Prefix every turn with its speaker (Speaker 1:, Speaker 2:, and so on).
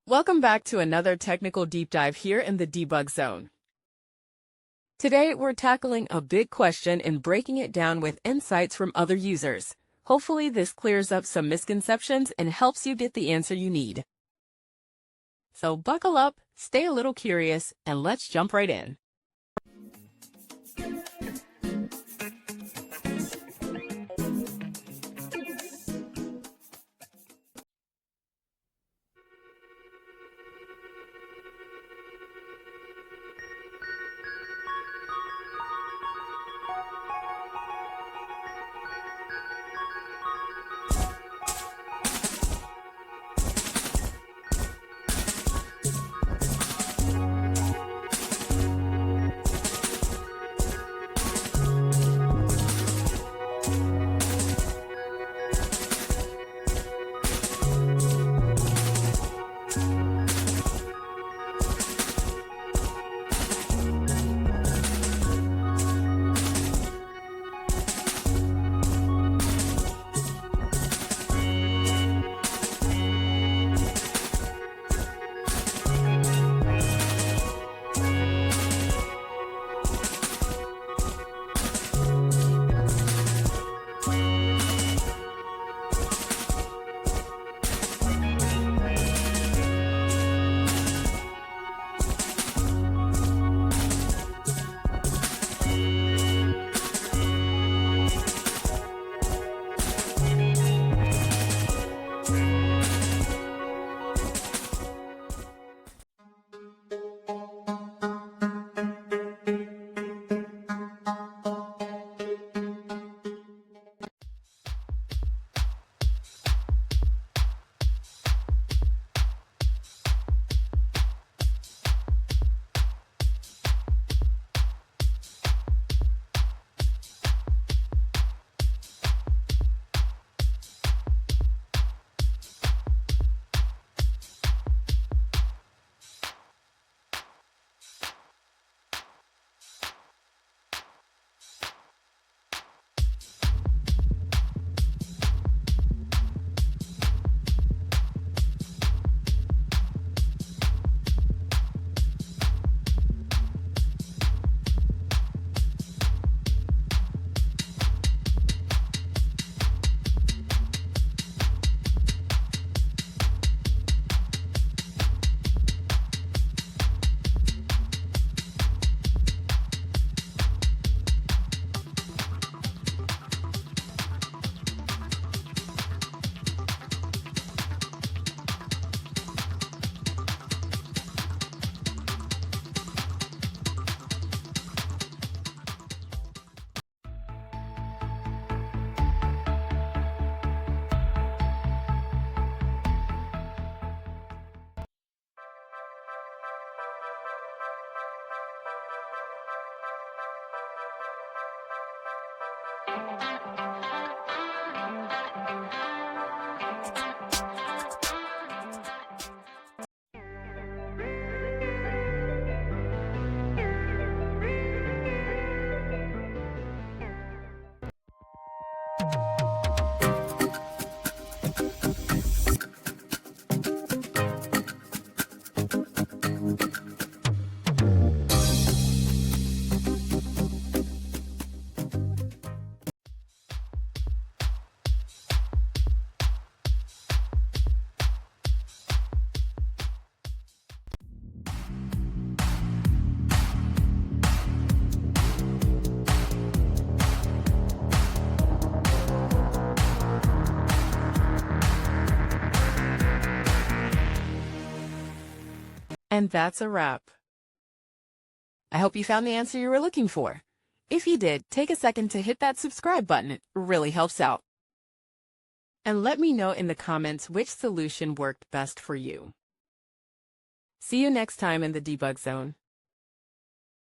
Speaker 1: Welcome back to another technical deep dive here in the debug zone. Today, we're tackling a big question and breaking it down with insights from other users. Hopefully, this clears up some misconceptions and helps you get the answer you need. So buckle up, stay a little curious, and let's jump right in. And that's a wrap. I hope you found the answer you were looking for. If you did, take a second to hit that subscribe button. It really helps out. And let me know in the comments which solution worked best for you. See you next time in the debug zone.